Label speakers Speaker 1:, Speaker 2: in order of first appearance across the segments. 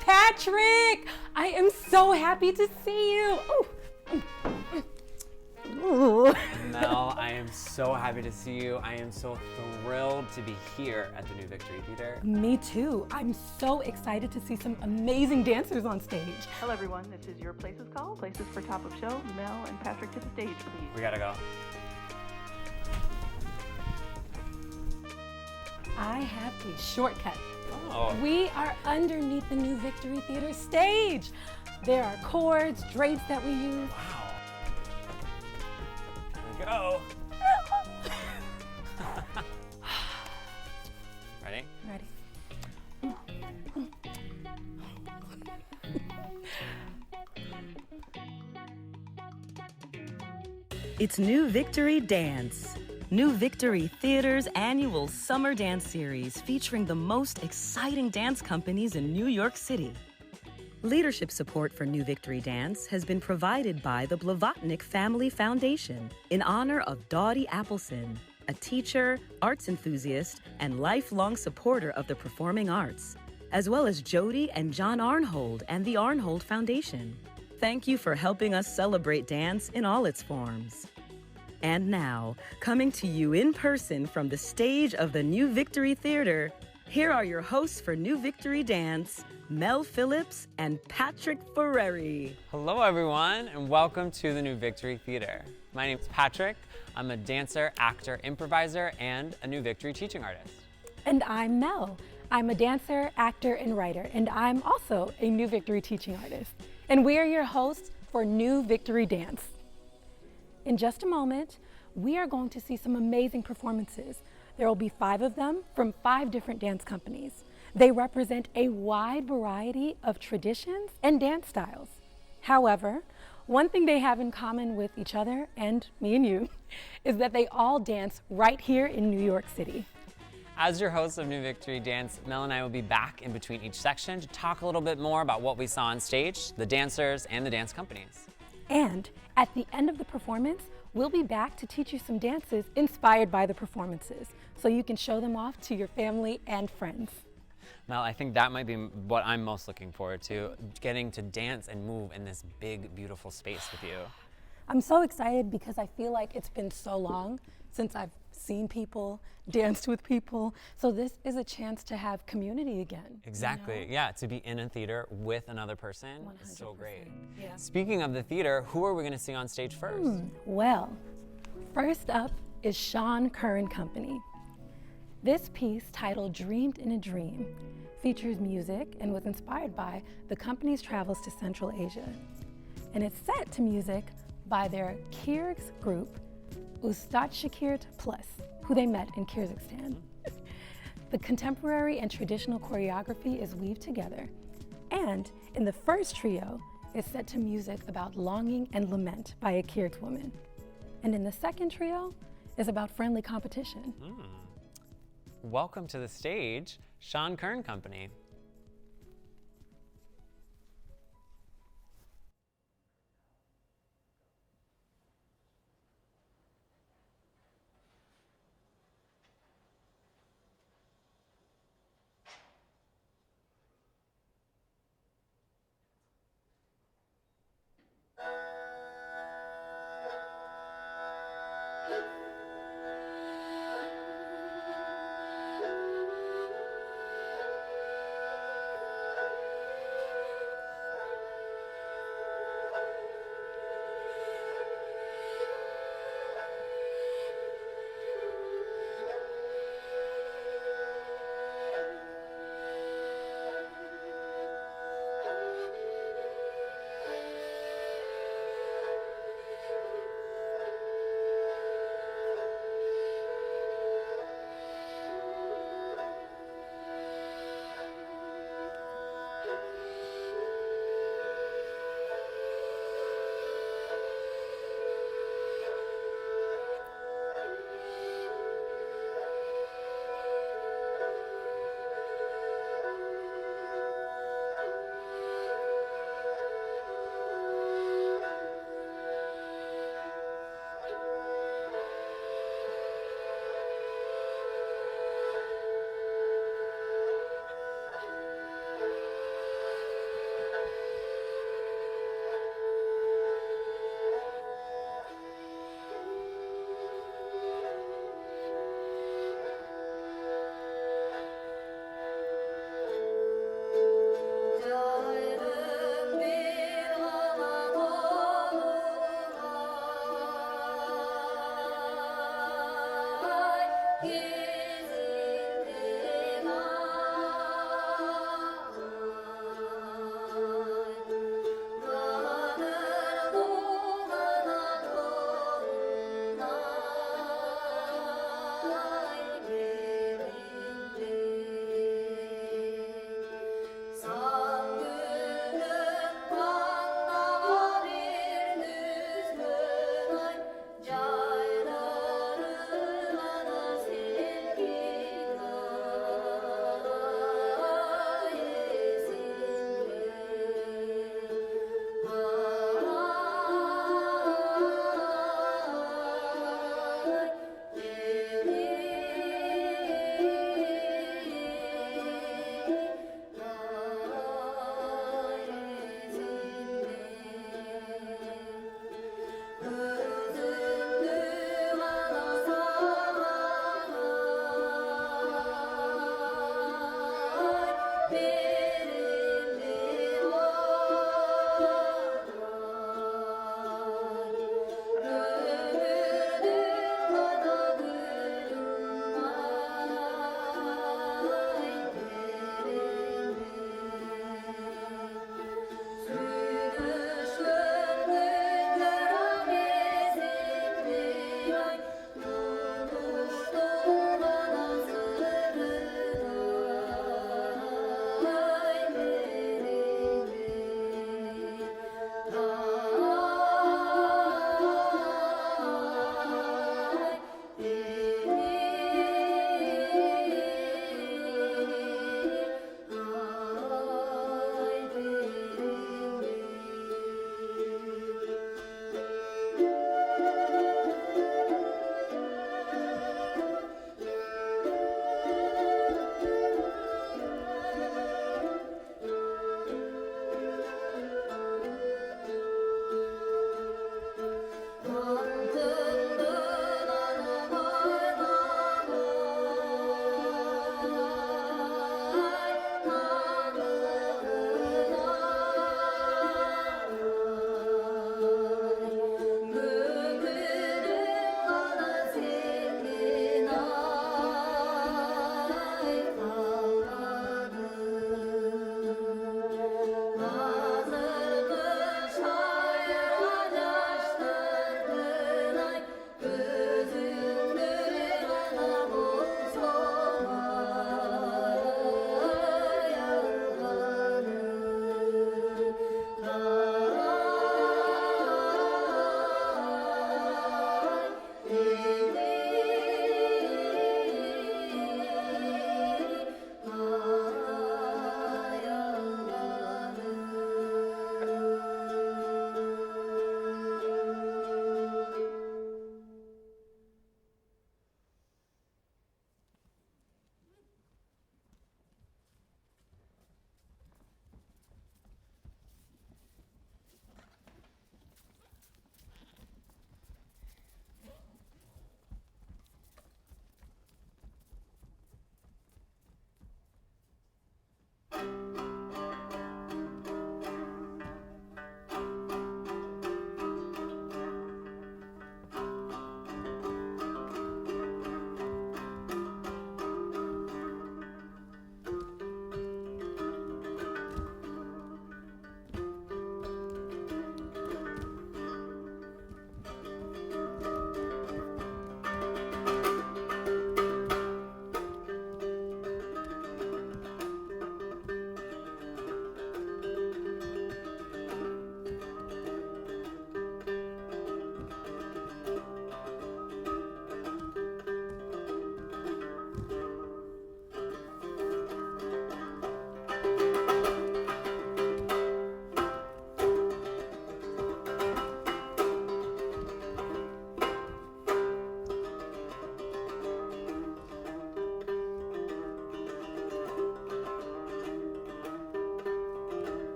Speaker 1: Patrick, I am so happy to see you. Ooh.
Speaker 2: Mel, I am so happy to see you. I am so thrilled to be here at the New Victory Theater.
Speaker 1: Me too. I'm so excited to see some amazing dancers on stage.
Speaker 3: Hello everyone, this is your Places Call. Places for top of show. Mel and Patrick to the stage, please.
Speaker 2: We gotta go.
Speaker 1: I have a shortcut.
Speaker 2: Oh.
Speaker 1: We are underneath the New Victory Theater stage. There are cords, drapes that we use.
Speaker 2: Wow. Here we go. Ready?
Speaker 1: Ready?
Speaker 4: It's New Victory Dance. New Victory Theater's annual summer dance series featuring the most exciting dance companies in New York City. Leadership support for New Victory Dance has been provided by the Blavatnik Family Foundation in honor of Dottie Appleson, a teacher, arts enthusiast, and lifelong supporter of the performing arts, as well as Jody and John Arnhold and the Arnhold Foundation. Thank you for helping us celebrate dance in all its forms. And now, coming to you in person from the stage of the New Victory Theater, here are your hosts for New Victory Dance, Mel Phillips and Patrick Ferreri.
Speaker 2: Hello everyone, and welcome to the New Victory Theater. My name is Patrick. I'm a dancer, actor, improviser, and a New Victory teaching artist.
Speaker 1: And I'm Mel. I'm a dancer, actor, and writer, and I'm also a New Victory teaching artist. And we are your hosts for New Victory Dance. In just a moment, we are going to see some amazing performances. There will be 5 of them from 5 different dance companies. They represent a wide variety of traditions and dance styles. However, one thing they have in common with each other and me and you is that they all dance right here in New York City.
Speaker 2: As your hosts of New Victory Dance, Mel and I will be back in between each section to talk a little bit more about what we saw on stage, the dancers, and the dance companies.
Speaker 1: And at the end of the performance, we'll be back to teach you some dances inspired by the performances, so you can show them off to your family and friends.
Speaker 2: Mel, I think that might be what I'm most looking forward to, getting to dance and move in this big, beautiful space with you.
Speaker 1: I'm so excited because I feel like it's been so long since I've seen people, danced with people, so this is a chance to have community again.
Speaker 2: Exactly,
Speaker 1: You know?
Speaker 2: yeah, to be in a theater with another person is so
Speaker 1: 100%,
Speaker 2: great.
Speaker 1: yeah.
Speaker 2: Speaking of the theater, who are we gonna see on stage first?
Speaker 1: Well, first up is Sean Curran Company. This piece, titled Dreamed in a Dream, features music and was inspired by the company's travels to Central Asia. And it's set to music by their Kyrgyz group, Ustad Shakirt Plus, who they met in Kyrgyzstan. The contemporary and traditional choreography is weaved together. And in the first trio, is set to music about longing and lament by a Kyrgyz woman. And in the second trio, is about friendly competition.
Speaker 2: Welcome to the stage, Sean Kern Company.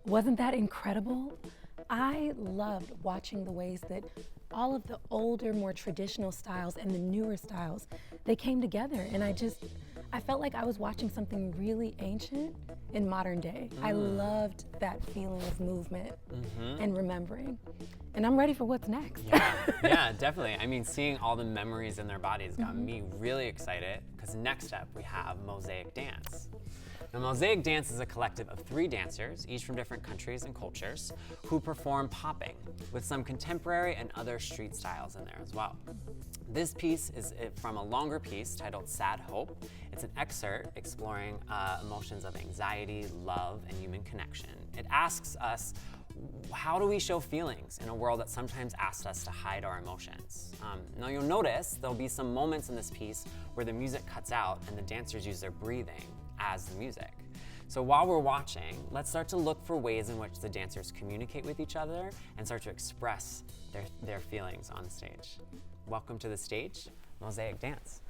Speaker 1: Wasn't that incredible? I loved watching the ways that all of the older, more traditional styles and the newer styles, they came together, and I felt like I was watching something really ancient in modern day. I loved that feeling of movement and remembering. And I'm ready for what's next.
Speaker 2: Yeah, definitely. I mean, seeing all the memories in their bodies got me really excited, because next up we have Mosaic Dance. Now, Mosaic Dance is a collective of 3 dancers, each from different countries and cultures, who perform popping, with some contemporary and other street styles in there as well. This piece is from a longer piece titled Sad Hope. It's an excerpt exploring emotions of anxiety, love, and human connection. It asks us, how do we show feelings in a world that sometimes asks us to hide our emotions? Now you'll notice there'll be some moments in this piece where the music cuts out and the dancers use their breathing as the music. So while we're watching, let's start to look for ways in which the dancers communicate with each other and start to express their feelings on stage. Welcome to the stage, Mosaic Dance.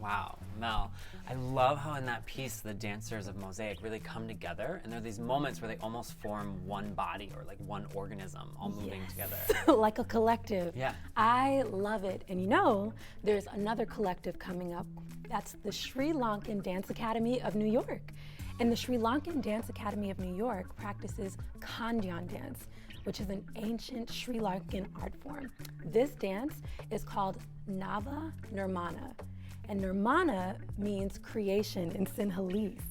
Speaker 2: Wow, Mel, I love how in that piece the dancers of Mosaic really come together, and there are these moments where they almost form one body or like one organism all moving together.
Speaker 1: Like a collective.
Speaker 2: Yeah.
Speaker 1: I love it. And you know, there's another collective coming up. That's the Sri Lankan Dance Academy of New York. And the Sri Lankan Dance Academy of New York practices Khandyan dance, which is an ancient Sri Lankan art form. This dance is called Nava Nirmana. And Nirmana means creation in Sinhalese.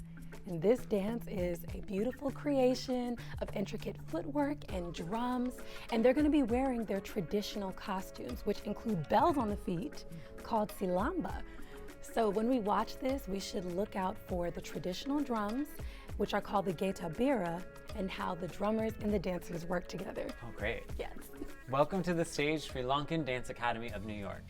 Speaker 1: And this dance is a beautiful creation of intricate footwork and drums. And they're going to be wearing their traditional costumes, which include bells on the feet called silamba. So when we watch this, we should look out for the traditional drums, which are called the getabira, and how the drummers and the dancers work together.
Speaker 2: Oh, great.
Speaker 1: Yes.
Speaker 2: Welcome to the stage, Sri Lankan Dance Academy of New York.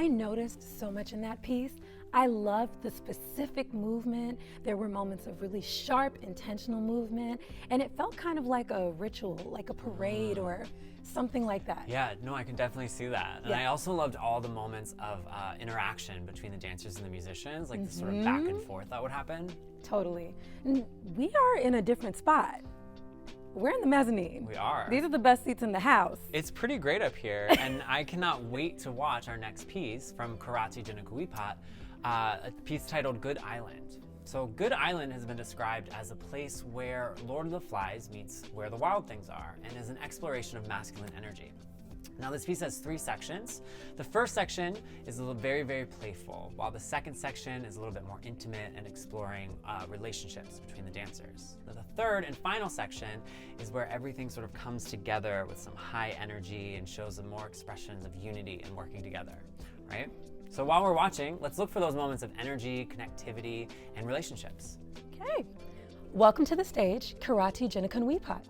Speaker 1: I noticed so much in that piece. I loved the specific movement. There were moments of really sharp, intentional movement, and it felt kind of like a ritual, like a parade or something like that.
Speaker 2: Yeah, no, I can definitely see that. And I also loved all the moments of interaction between the dancers and the musicians, like the sort of back and forth that would happen.
Speaker 1: Totally. And we are in a different spot. We're in the mezzanine.
Speaker 2: We are.
Speaker 1: These are the best seats in the house.
Speaker 2: It's pretty great up here, and I cannot wait to watch our next piece from Karate Jinakuipat, a piece titled Good Island. So Good Island has been described as a place where Lord of the Flies meets Where the Wild Things Are, and is an exploration of masculine energy. Now this piece has 3 sections. The first section is very, very playful, while the second section is a little bit more intimate and exploring relationships between the dancers. Now the third and final section is where everything sort of comes together with some high energy and shows some more expressions of unity and working together, right? So while we're watching, let's look for those moments of energy, connectivity, and relationships.
Speaker 1: Okay. Welcome to the stage, Karate Jinakunwipat.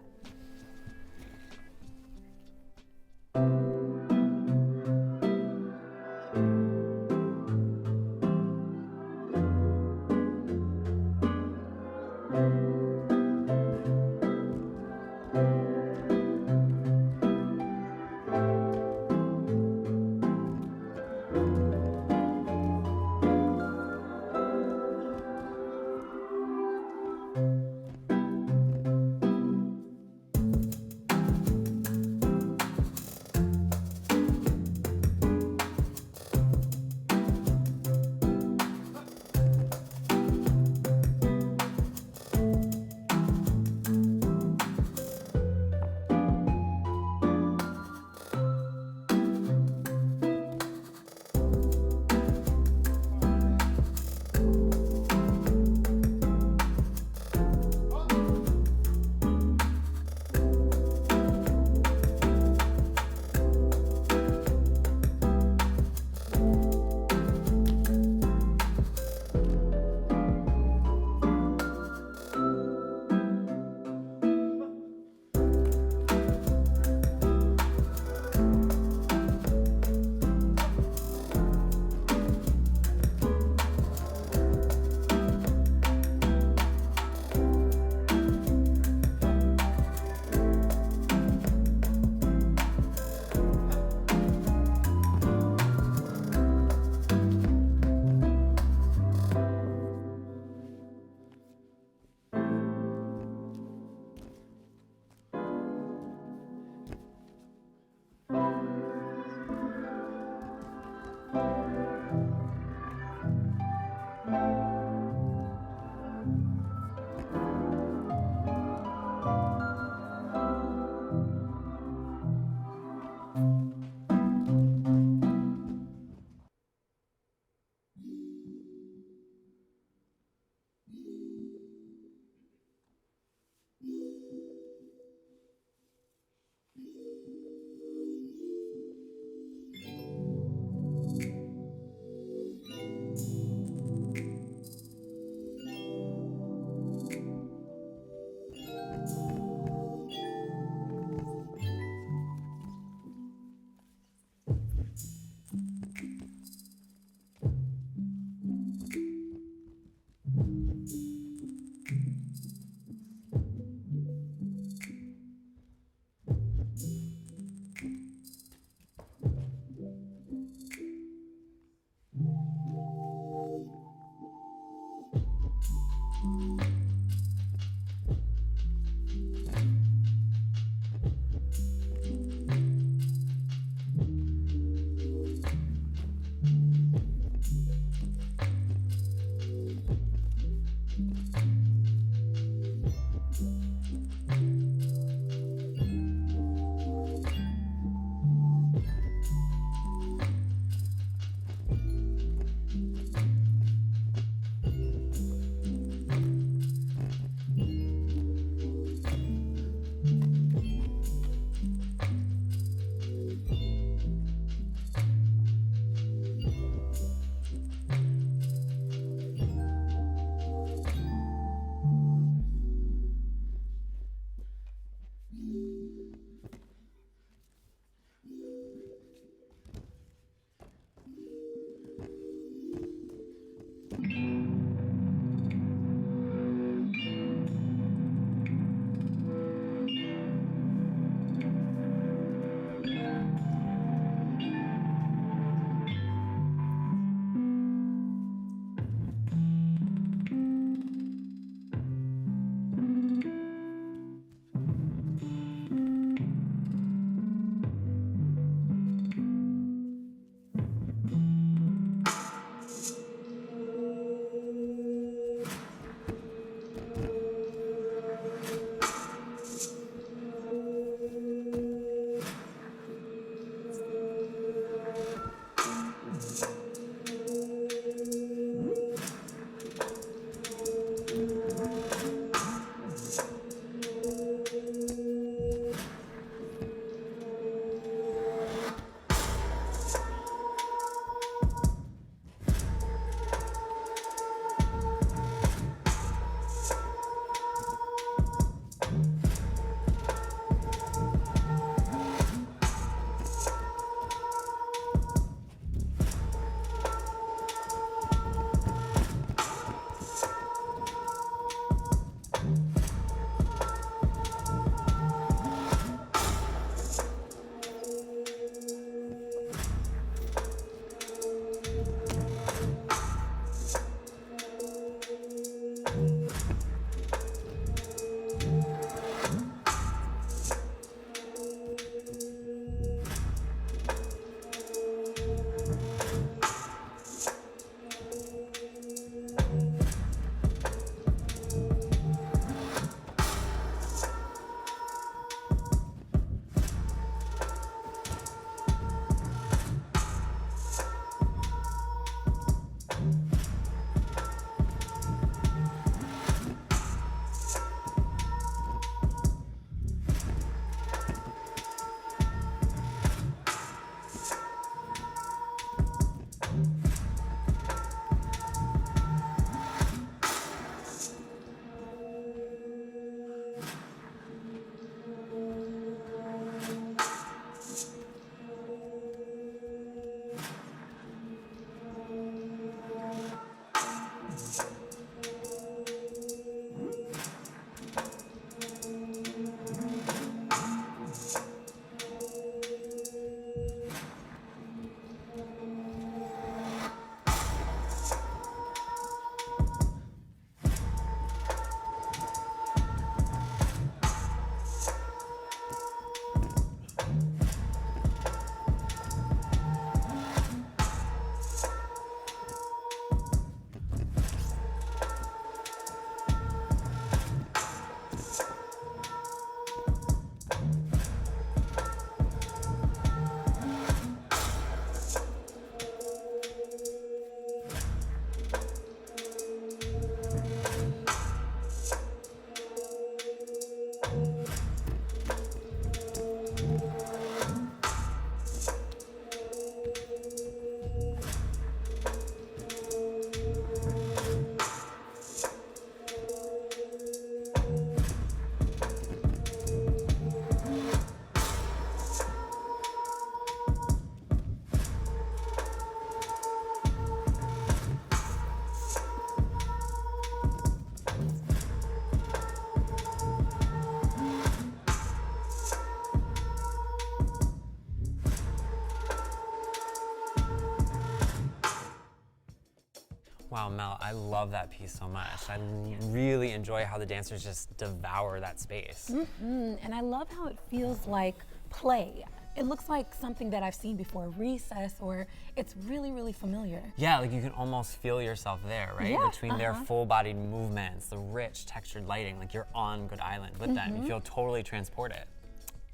Speaker 2: Wow, Mel, I love that piece so much. I really enjoy how the dancers just devour that space.
Speaker 1: And I love how it feels like play. It looks like something that I've seen before, recess, or it's really, really familiar.
Speaker 2: Yeah, like you can almost feel yourself there, right?
Speaker 1: Yeah,
Speaker 2: Between their full-bodied movements, the rich textured lighting, like you're on Good Island with them. You feel totally transported.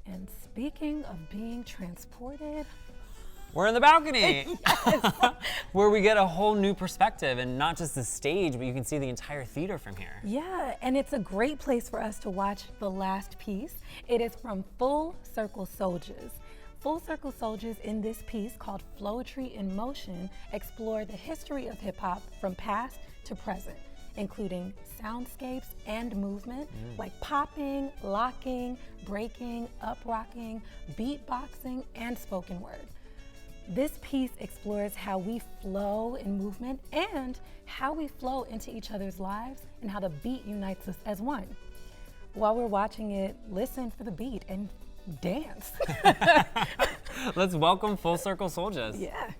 Speaker 1: And speaking of being transported,
Speaker 2: We're in the balcony, where we get a whole new perspective, and not just the stage, but you can see the entire theater from here.
Speaker 1: yeah, and it's a great place for us to watch the last piece. It is from Full Circle Soldiers. Full Circle Soldiers in this piece called Flowetry in Motion explore the history of hip hop from past to present, including soundscapes and movement like popping, locking, breaking, up-rocking, beatboxing, and spoken word. This piece explores how we flow in movement and how we flow into each other's lives and how the beat unites us as one. While we're watching it, listen for the beat and dance.
Speaker 2: Let's welcome Full Circle Soldiers.
Speaker 1: Yeah.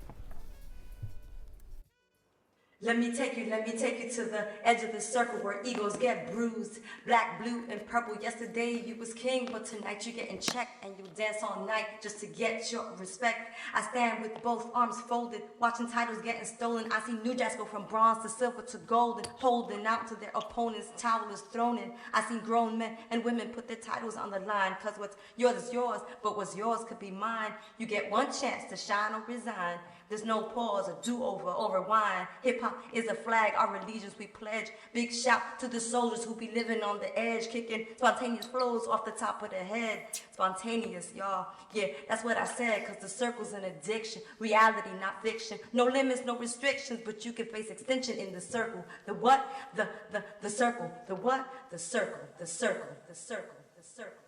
Speaker 5: Let me take you to the edge of the circle where egos get bruised. Black, blue, and purple. Yesterday you was king, but tonight you get in check and you dance all night just to get your respect. I stand with both arms folded, watching titles getting stolen. I see New Jacks go from bronze to silver to gold and holding out to their opponents' towers thrown in. I see grown men and women put their titles on the line, cause what's yours is yours, but what's yours could be mine. You get one chance to shine or resign. There's no pause, or do-over, or rewind. Hip-hop is a flag, our allegiance we pledge. Big shout to the soldiers who be living on the edge, kicking spontaneous flows off the top of the head. Spontaneous, y'all. Yeah, that's what I said, cause the circle's an addiction. Reality, not fiction. No limits, no restrictions, but you can face extension in the circle. The what? The circle. The what? The circle. The circle. The circle. The circle.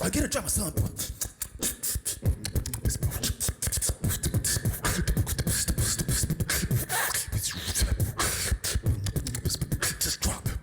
Speaker 6: Get a drummer, son. Just drop it.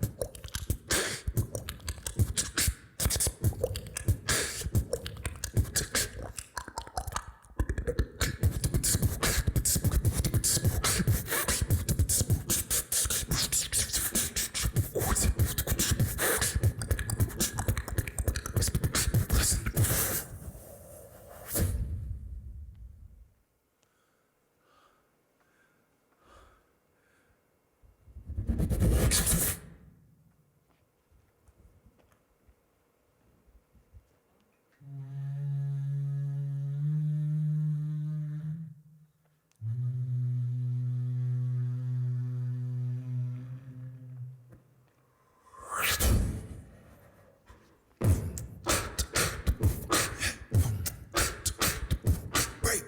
Speaker 6: Break.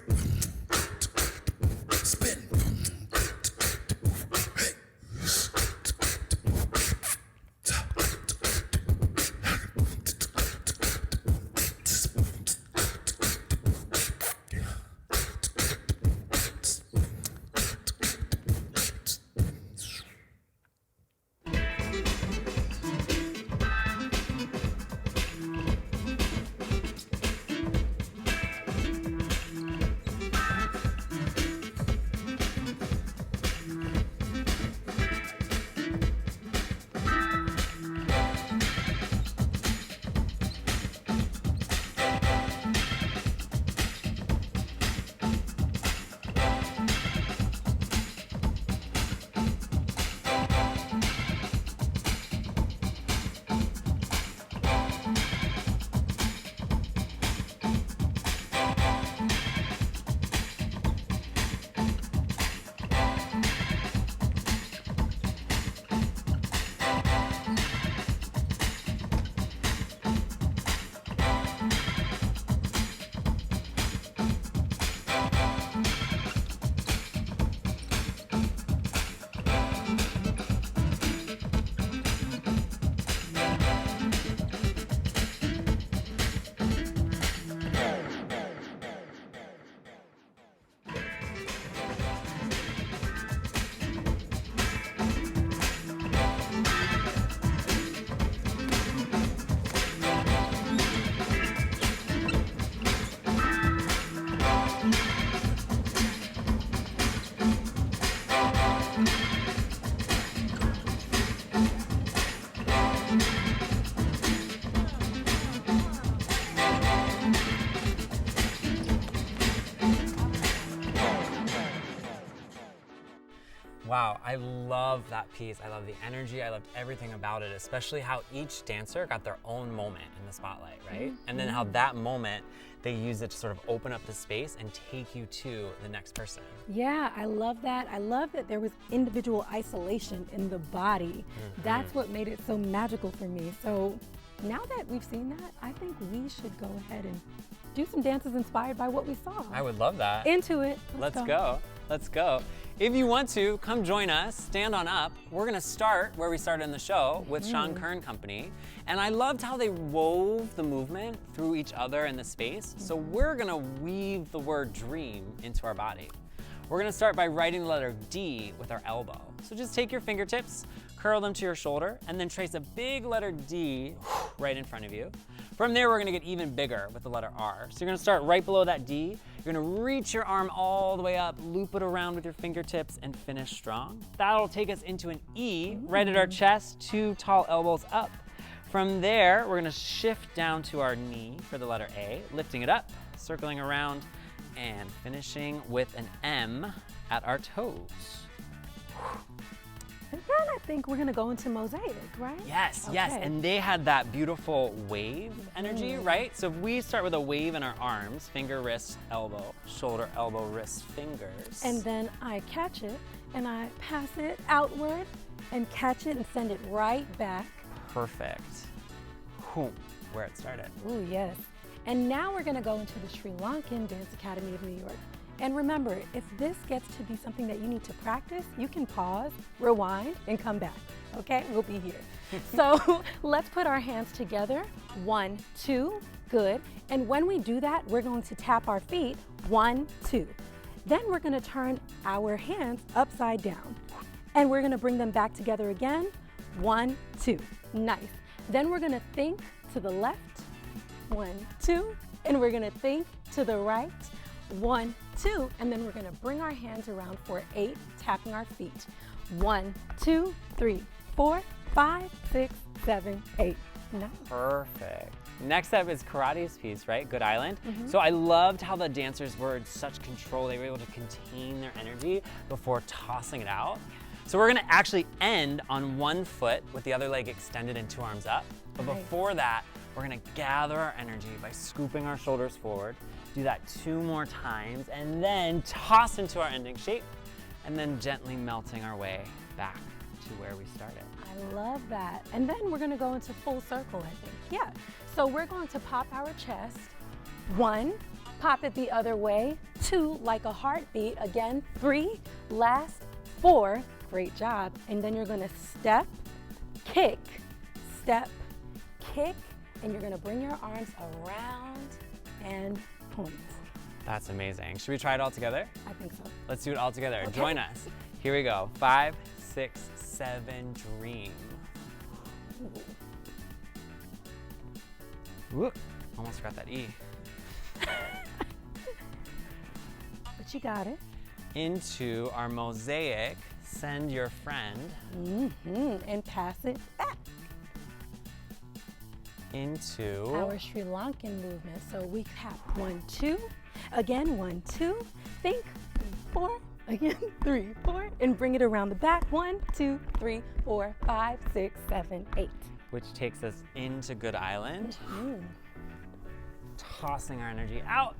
Speaker 6: Spin. Hey.
Speaker 2: Wow, I love that piece. I love the energy. I loved everything about it, especially how each dancer got their own moment in the spotlight, right? And then how that moment, they use it to sort of open up the space and take you to the next person.
Speaker 1: Yeah, I love that. I love that there was individual isolation in the body. That's what made it so magical for me. So now that we've seen that, I think we should go ahead and do some dances inspired by what we saw.
Speaker 2: I would love that.
Speaker 1: Into it.
Speaker 2: Let's go. Let's go. If you want to, come join us, stand on up. We're gonna start where we started in the show with Sean Kern Company. And I loved how they wove the movement through each other in the space. So we're gonna weave the word dream into our body. We're gonna start by writing the letter D with our elbow. So just take your fingertips, curl them to your shoulder, and then trace a big letter D right in front of you. From there, we're gonna get even bigger with the letter R. So you're gonna start right below that D. You're gonna reach your arm all the way up, loop it around with your fingertips, and finish strong. That'll take us into an E, right at our chest, 2 tall elbows up. From there, we're gonna shift down to our knee for the letter A, lifting it up, circling around, and finishing with an M at our toes.
Speaker 1: And then I think we're gonna go into mosaic, right?
Speaker 2: Yes, yes,
Speaker 1: Okay.
Speaker 2: and they had that beautiful wave energy, right? So if we start with a wave in our arms, finger, wrist, elbow, shoulder, elbow, wrist, fingers.
Speaker 1: And then I catch it and I pass it outward and catch it and send it right back.
Speaker 2: Perfect. Whew, where it started.
Speaker 1: Ooh, yes. And now we're gonna go into the Sri Lankan Dance Academy of New York. And remember, if this gets to be something that you need to practice, you can pause, rewind, and come back. Okay, we'll be here. So let's put our hands together. 1, 2, good. And when we do that, we're going to tap our feet. 1, 2. Then we're going to turn our hands upside down. And we're going to bring them back together again. 1, 2. Nice. Then we're going to think to the left. 1, 2. And we're going to think to the right. 1, 2. And then we're going to bring our hands around for 8, tapping our feet. 1, 2, 3, 4, 5, 6, 7, 8, 9.
Speaker 2: Perfect. Next up is Karate's piece, right? Good Island. So I loved how the dancers were in such control. They were able to contain their energy before tossing it out. So we're gonna actually end on one foot with the other leg extended and 2 arms up. But
Speaker 1: Nice.
Speaker 2: before that, we're gonna gather our energy by scooping our shoulders forward. Do that 2 more times and then toss into our ending shape and then gently melting our way back to where we started.
Speaker 1: I love that. And then we're going to go into full circle, I think. Yeah. So we're going to pop our chest. 1, pop it the other way. 2, like a heartbeat. Again, 3, last, 4, great job. And then you're going to step, kick, and you're going to bring your arms around and point.
Speaker 2: That's amazing. Should we try it all together?
Speaker 1: I think so.
Speaker 2: Let's do it all together.
Speaker 1: Okay.
Speaker 2: Join us. Here we go. 5, 6, 7, dream. Whoop. Almost forgot that E.
Speaker 1: But you got it.
Speaker 2: Into our mosaic, send your friend.
Speaker 1: And pass it back.
Speaker 2: Into
Speaker 1: Our Sri Lankan movement. So we tap 1, 2. Again, 1, 2. Think 4. Again, 3, 4. And bring it around the back. 1, 2, 3, 4, 5, 6, 7, 8.
Speaker 2: which takes us into Good Island. Tossing our energy out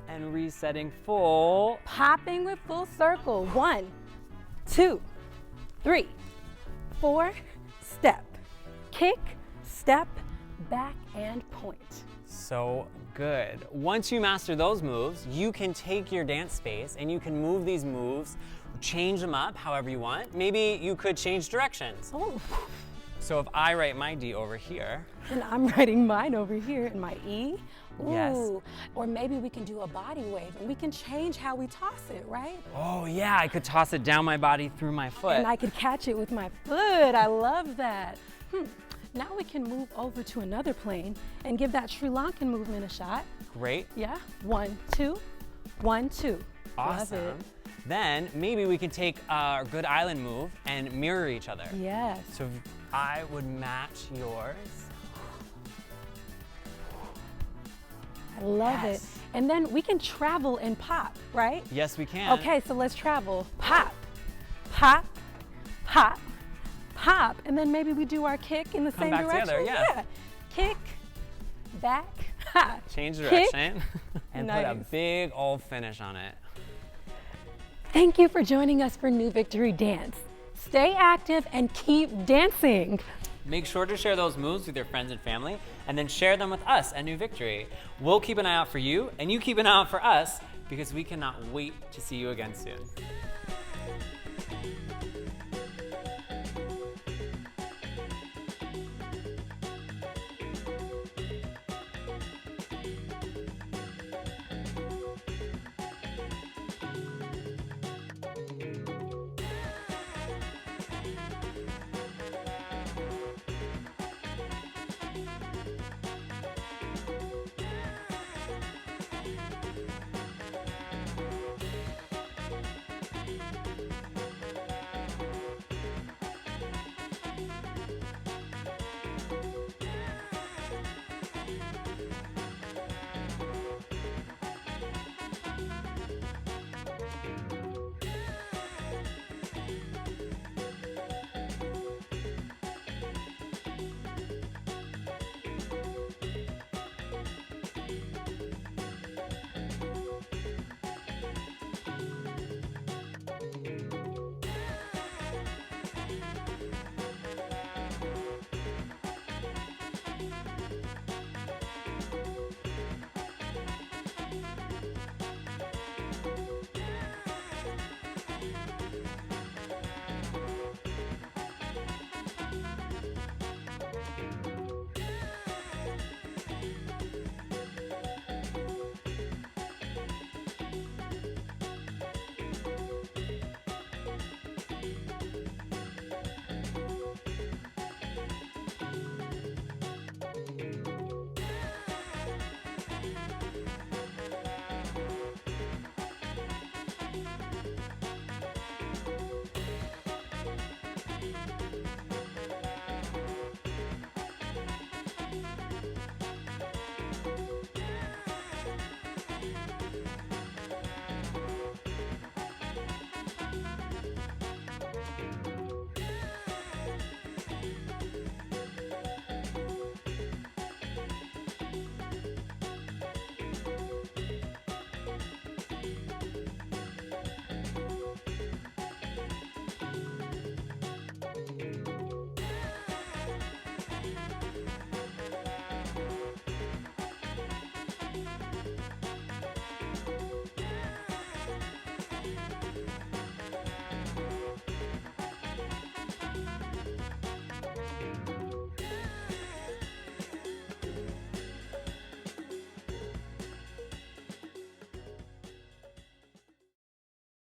Speaker 2: and resetting full.
Speaker 1: Popping with full circle. 1, 2, 3, 4. Step. Kick, step, back, and point.
Speaker 2: So good. Once you master those moves, you can take your dance space and you can move these moves, change them up however you want. Maybe you could change directions.
Speaker 1: Oh.
Speaker 2: So if I write my D over here.
Speaker 1: And I'm writing mine over here in my E. Ooh.
Speaker 2: Yes.
Speaker 1: Or maybe we can do a body wave and we can change how we toss it, right?
Speaker 2: Oh yeah, I could toss it down my body through my foot.
Speaker 1: And I could catch it with my foot. I love that. Now we can move over to another plane and give that Sri Lankan movement a shot.
Speaker 2: Great.
Speaker 1: Yeah. 1, 2, 1, 2.
Speaker 2: Awesome.
Speaker 1: Love it.
Speaker 2: Then maybe we can take our Good Island move and mirror each other.
Speaker 1: Yes.
Speaker 2: So I would match yours.
Speaker 1: I love
Speaker 2: Yes.
Speaker 1: it. And then we can travel and pop, right?
Speaker 2: Yes, we can.
Speaker 1: Okay, so let's travel. Pop, pop, pop, pop. And then maybe we do our kick in the
Speaker 2: Come
Speaker 1: same
Speaker 2: back
Speaker 1: direction.
Speaker 2: together, yeah.
Speaker 1: Kick, back, ha.
Speaker 2: Change
Speaker 1: Kick.
Speaker 2: direction and put a
Speaker 1: Nice.
Speaker 2: big old finish on it.
Speaker 1: Thank you for joining us for New Victory Dance. Stay active and keep dancing.
Speaker 2: Make sure to share those moves with your friends and family, and then share them with us at New Victory. We'll keep an eye out for you, and you keep an eye out for us, because we cannot wait to see you again soon.